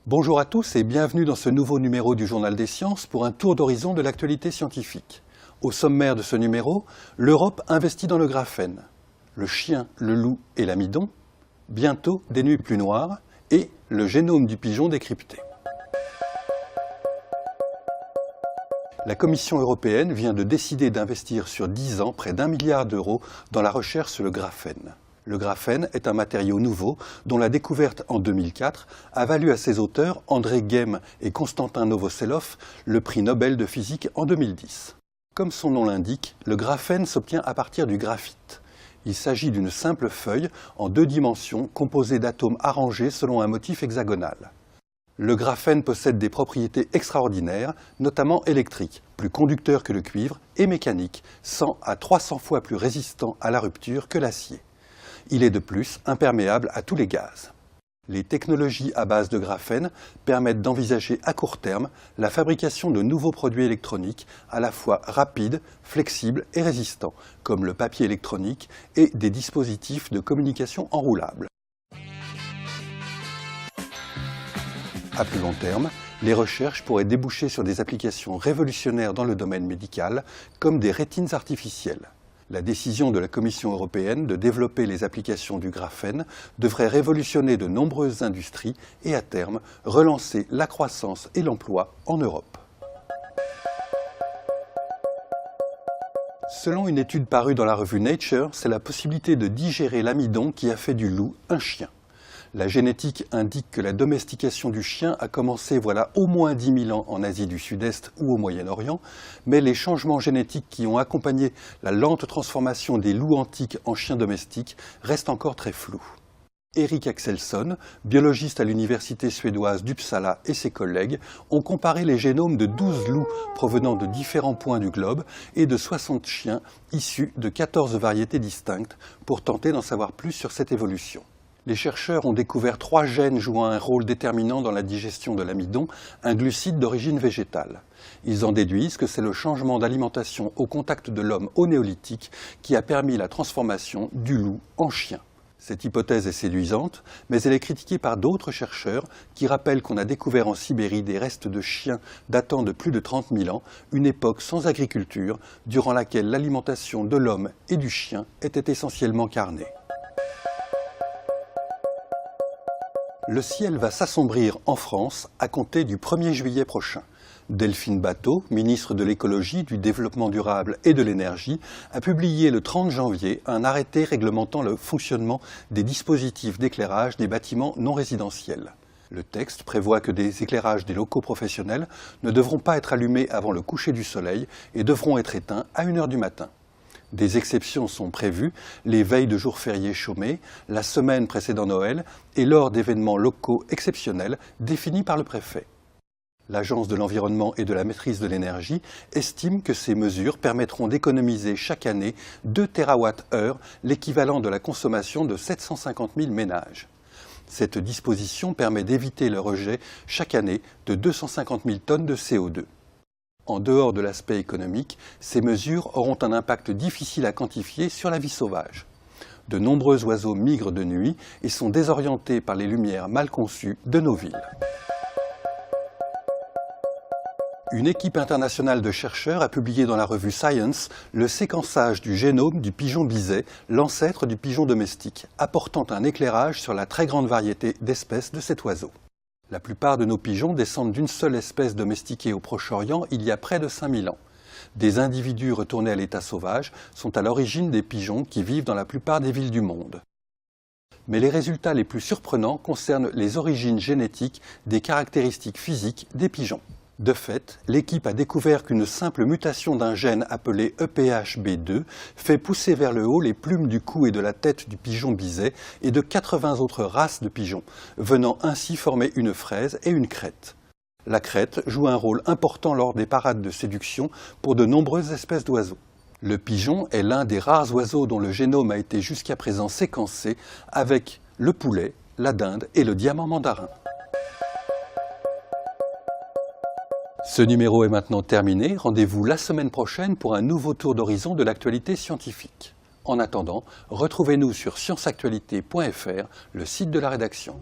Bonjour à tous et bienvenue dans ce nouveau numéro du Journal des Sciences pour un tour d'horizon de l'actualité scientifique. Au sommaire de ce numéro, l'Europe investit dans le graphène, le chien, le loup et l'amidon, bientôt des nuits plus noires et le génome du pigeon décrypté. La Commission européenne vient de décider d'investir sur 10 ans près d'1 milliard d'euros dans la recherche sur le graphène. Le graphène est un matériau nouveau dont la découverte en 2004 a valu à ses auteurs, André Geim et Konstantin Novoselov, le prix Nobel de physique en 2010. Comme son nom l'indique, le graphène s'obtient à partir du graphite. Il s'agit d'une simple feuille en 2 dimensions composée d'atomes arrangés selon un motif hexagonal. Le graphène possède des propriétés extraordinaires, notamment électriques, plus conducteur que le cuivre, et mécaniques, 100 à 300 fois plus résistant à la rupture que l'acier. Il est de plus imperméable à tous les gaz. Les technologies à base de graphène permettent d'envisager à court terme la fabrication de nouveaux produits électroniques à la fois rapides, flexibles et résistants, comme le papier électronique et des dispositifs de communication enroulables. À plus long terme, les recherches pourraient déboucher sur des applications révolutionnaires dans le domaine médical, comme des rétines artificielles. La décision de la Commission européenne de développer les applications du graphène devrait révolutionner de nombreuses industries et à terme relancer la croissance et l'emploi en Europe. Selon une étude parue dans la revue Nature, c'est la possibilité de digérer l'amidon qui a fait du loup un chien. La génétique indique que la domestication du chien a commencé voilà au moins 10 000 ans en Asie du Sud-Est ou au Moyen-Orient, mais les changements génétiques qui ont accompagné la lente transformation des loups antiques en chiens domestiques restent encore très flous. Erik Axelsson, biologiste à l'université suédoise d'Uppsala et ses collègues ont comparé les génomes de 12 loups provenant de différents points du globe et de 60 chiens issus de 14 variétés distinctes pour tenter d'en savoir plus sur cette évolution. Les chercheurs ont découvert 3 gènes jouant un rôle déterminant dans la digestion de l'amidon, un glucide d'origine végétale. Ils en déduisent que c'est le changement d'alimentation au contact de l'homme au néolithique qui a permis la transformation du loup en chien. Cette hypothèse est séduisante, mais elle est critiquée par d'autres chercheurs qui rappellent qu'on a découvert en Sibérie des restes de chiens datant de plus de 30 000 ans, une époque sans agriculture, durant laquelle l'alimentation de l'homme et du chien était essentiellement carnée. Le ciel va s'assombrir en France à compter du 1er juillet prochain. Delphine Batho, ministre de l'écologie, du développement durable et de l'énergie, a publié le 30 janvier un arrêté réglementant le fonctionnement des dispositifs d'éclairage des bâtiments non résidentiels. Le texte prévoit que des éclairages des locaux professionnels ne devront pas être allumés avant le coucher du soleil et devront être éteints à 1 h du matin. Des exceptions sont prévues, les veilles de jours fériés chômés, la semaine précédant Noël et lors d'événements locaux exceptionnels définis par le préfet. L'Agence de l'environnement et de la maîtrise de l'énergie estime que ces mesures permettront d'économiser chaque année 2 TWh, l'équivalent de la consommation de 750 000 ménages. Cette disposition permet d'éviter le rejet chaque année de 250 000 tonnes de CO2. En dehors de l'aspect économique, ces mesures auront un impact difficile à quantifier sur la vie sauvage. De nombreux oiseaux migrent de nuit et sont désorientés par les lumières mal conçues de nos villes. Une équipe internationale de chercheurs a publié dans la revue Science le séquençage du génome du pigeon biset, l'ancêtre du pigeon domestique, apportant un éclairage sur la très grande variété d'espèces de cet oiseau. La plupart de nos pigeons descendent d'une seule espèce domestiquée au Proche-Orient il y a près de 5000 ans. Des individus retournés à l'état sauvage sont à l'origine des pigeons qui vivent dans la plupart des villes du monde. Mais les résultats les plus surprenants concernent les origines génétiques des caractéristiques physiques des pigeons. De fait, l'équipe a découvert qu'une simple mutation d'un gène appelé EPHB2 fait pousser vers le haut les plumes du cou et de la tête du pigeon biset et de 80 autres races de pigeons, venant ainsi former une fraise et une crête. La crête joue un rôle important lors des parades de séduction pour de nombreuses espèces d'oiseaux. Le pigeon est l'un des rares oiseaux dont le génome a été jusqu'à présent séquencé avec le poulet, la dinde et le diamant mandarin. Ce numéro est maintenant terminé. Rendez-vous la semaine prochaine pour un nouveau tour d'horizon de l'actualité scientifique. En attendant, retrouvez-nous sur scienceactualité.fr, le site de la rédaction.